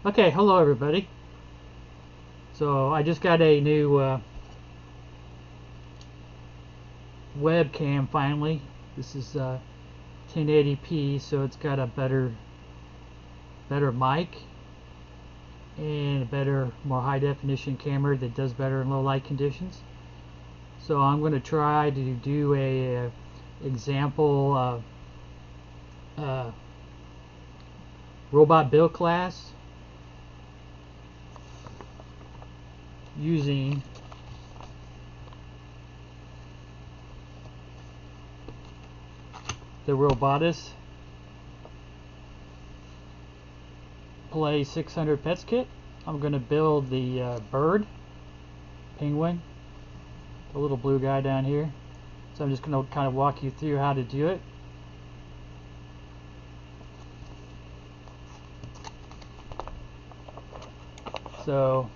Okay, hello everybody. So I just got a new webcam finally. This is 1080p, so it's got a better mic and a better, more high definition camera that does better in low light conditions. So I'm going to try to do a example robot build class using the Robotis Play 600 Pets Kit. I'm going to build the bird, penguin, the little blue guy down here. So I'm just going to kind of walk you through how to do it. So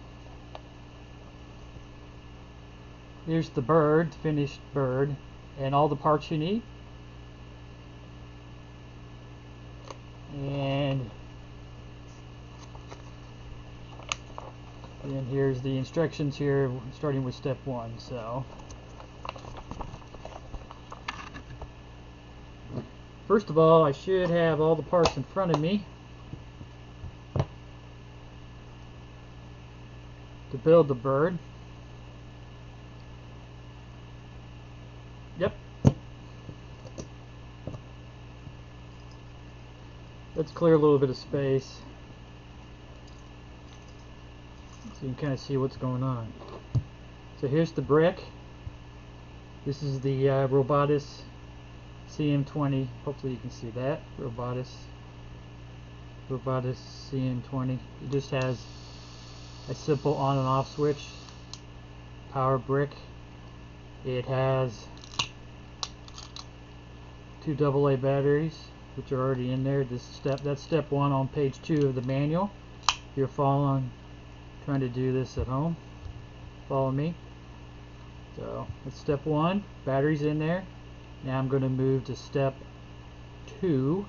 here's the bird, finished bird, and all the parts you need. And then here's the instructions here, starting with step 1. So first of all, I should have all the parts in front of me to build the bird. Yep. Let's clear a little bit of space so you can kind of see what's going on. So here's the brick. This is the Robotis CM20. Hopefully you can see that. Robotis CM20. It just has a simple on and off switch. Power brick. It has 2 AA batteries, which are already in there. That's step 1 on page 2 of the manual. If you're trying to do this at home, follow me. So that's step 1, batteries in there. Now I'm going to move to step 2.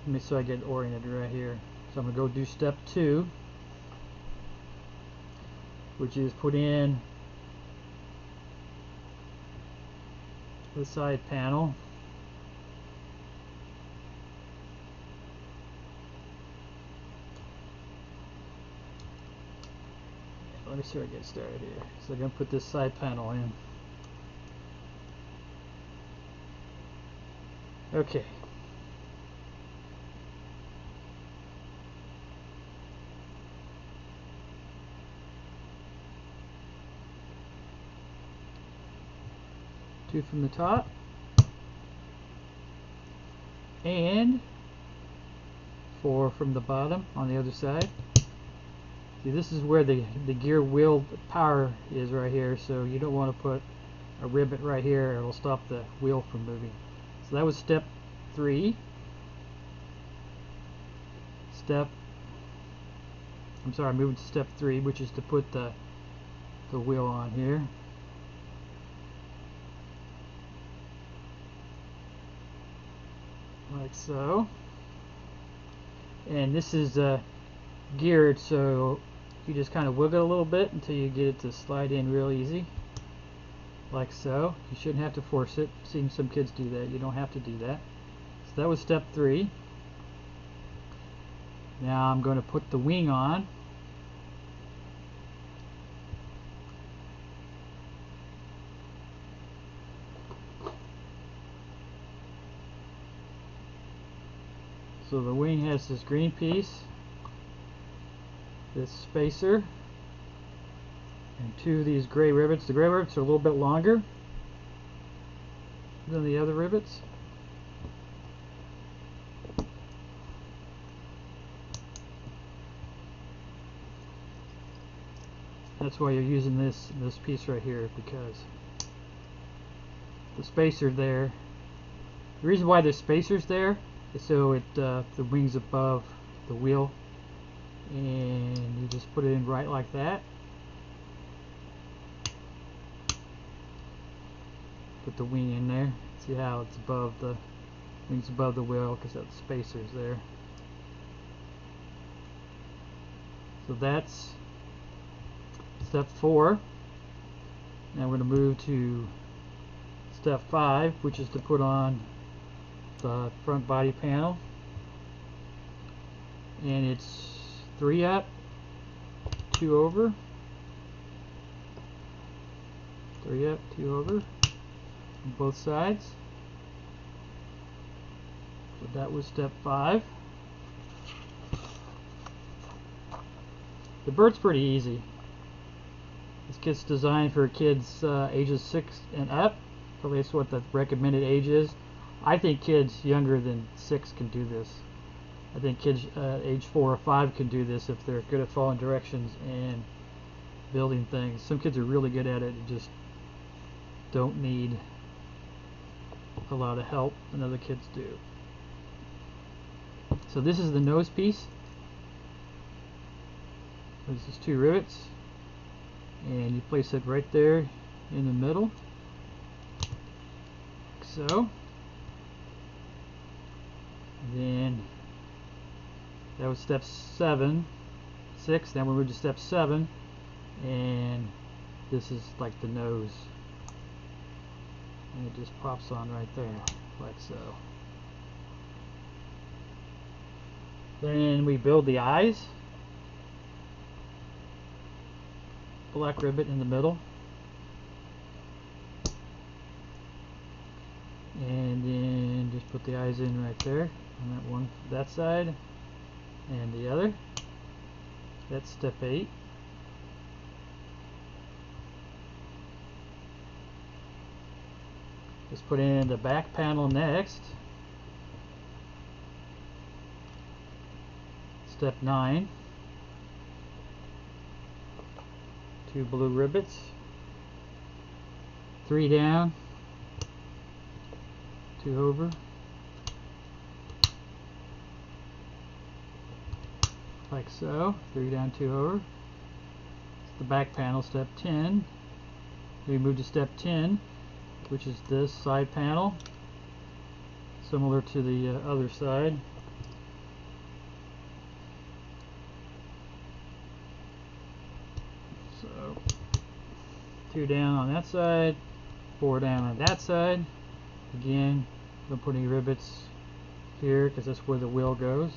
Let me so I get oriented right here. So I'm going to go do step 2, which is put in the side panel. Let me see how I get started here. So I'm going to put this side panel in. Okay. Two from the top. And 4 from the bottom on the other side. See, this is where the gear wheel power is right here, so you don't want to put a rivet right here, it'll stop the wheel from moving. So that was step 3. Moving to step 3, which is to put the wheel on here. Like so. And this is geared, so you just kind of wiggle a little bit until you get it to slide in real easy, like so. You shouldn't have to force it. I've seen some kids do that. You don't have to do that. So that was step 3. Now I'm going to put the wing on. So the wing has this green piece, this spacer, and 2 of these gray rivets. The gray rivets are a little bit longer than the other rivets. That's why you're using this piece right here, because the spacer there. The reason why the spacer's there is so the wing's above the wheel, and you just put it in right like that. Put the wing in there. See how it's above the wings above the wheel because that spacer's there. So that's step 4. Now we're going to move to step 5, which is to put on the front body panel. And it's 3 up, 2 over, 3 up, 2 over on both sides. So that was step 5. The bird's pretty easy. This kit's designed for kids ages 6 and up. Probably that's what the recommended age is. I think kids younger than 6 can do this. I think kids age 4 or 5 can do this if they're good at following directions and building things. Some kids are really good at it and just don't need a lot of help, and other kids do. So this is the nose piece. This is 2 rivets, and you place it right there in the middle, like so. And then that was step 6. Now we move to step 7, and this is like the nose, and it just pops on right there, like so. Then we build the eyes. Black ribbon in the middle, and then just put the eyes in right there on that one, that side and the other. That's step 8. Let's put in the back panel next. Step 9. 2 blue rivets, 3 down, 2 over, like so. 3 down, 2 over. It's the back panel, step 10. We move to step 10, which is this side panel, similar to the other side. So 2 down on that side, 4 down on that side. Again, I'm putting rivets here because that's where the wheel goes.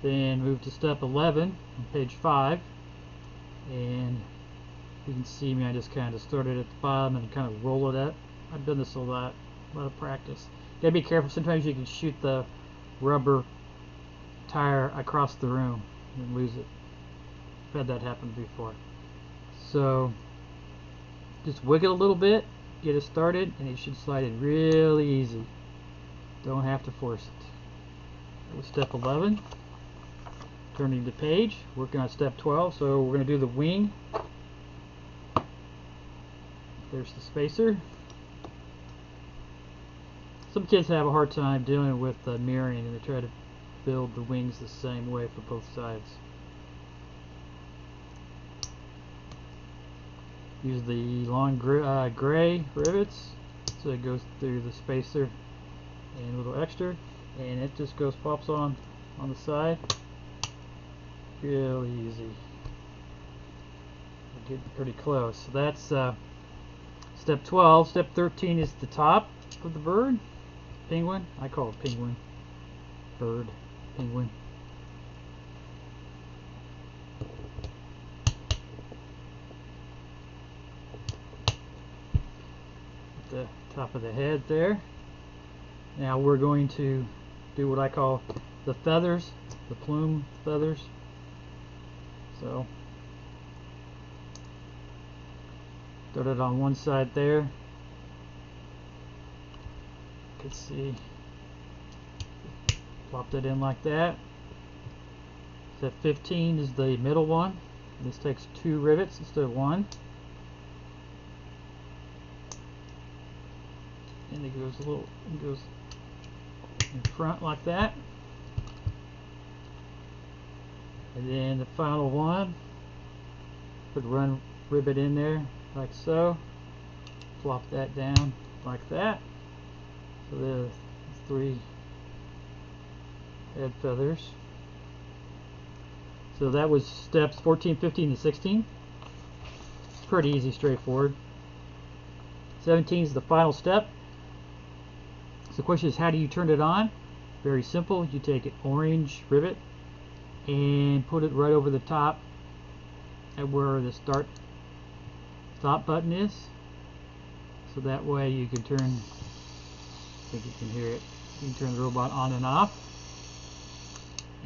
Then move to step 11 on page 5, and you can see me, I just kind of started at the bottom and kind of roll it up. I've done this a lot of practice. You gotta be careful, sometimes you can shoot the rubber tire across the room and lose it. I've had that happen before. So just wiggle a little bit, get it started, and it should slide in really easy. Don't have to force it. That was step 11. Turning the page, working on step 12. So we're going to do the wing. There's the spacer. Some kids have a hard time dealing with mirroring, and they try to build the wings the same way for both sides. Use the long gray rivets, so it goes through the spacer and a little extra, and it just pops on the side. Really easy. We're getting pretty close. So that's step 12. Step 13 is the top of the bird. Penguin. I call it penguin. Bird. Penguin. The top of the head there. Now we're going to do what I call the feathers, the plume feathers. So started on one side there. You can see, plopped it in like that. Step 15 is the middle one. This takes 2 rivets instead of 1. And it goes in front like that. And then the final one, put one rivet in there like so. Plop that down like that. So there's 3 head feathers. So that was steps 14, 15, and 16. It's pretty easy, straightforward. 17 is the final step. So the question is, how do you turn it on? Very simple. You take an orange rivet and put it right over the top at where the stop button is. So that way you can turn, I think you can hear it, you can turn the robot on and off.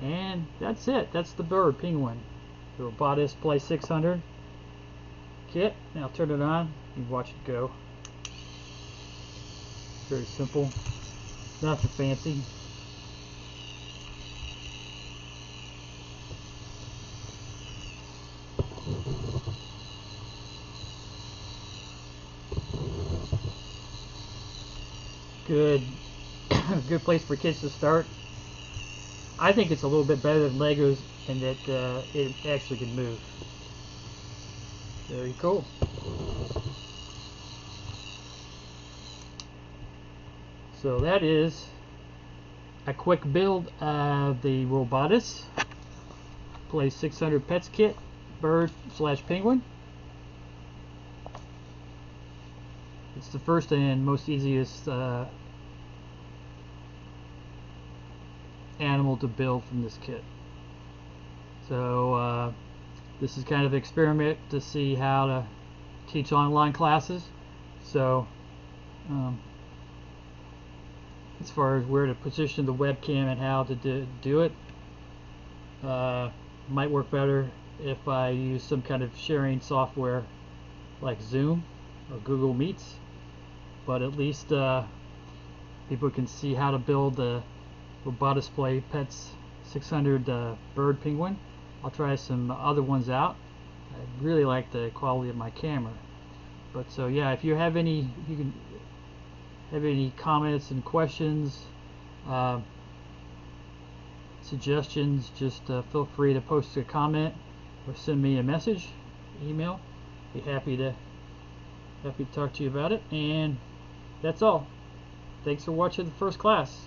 And that's it. That's the bird, penguin. The Robotis Play 600 kit. Now turn it on and watch it go. Very simple. Nothing fancy. Good. Good place for kids to start. I think it's a little bit better than Legos in that it actually can move. Very cool. So that is a quick build of the Robotis Play 600 Pets Kit, bird / penguin. It's the first and most easiest animal to build from this kit. So this is kind of an experiment to see how to teach online classes. So as far as where to position the webcam and how to do it, might work better if I use some kind of sharing software like Zoom or Google Meets, but at least people can see how to build the Robotis Play Pets 600 bird penguin. I'll try some other ones out. I really like the quality of my camera. But so yeah, if you have any, you can have any comments and questions, suggestions, just feel free to post a comment or send me a message, email. Be happy to talk to you about it. And that's all. Thanks for watching the first class.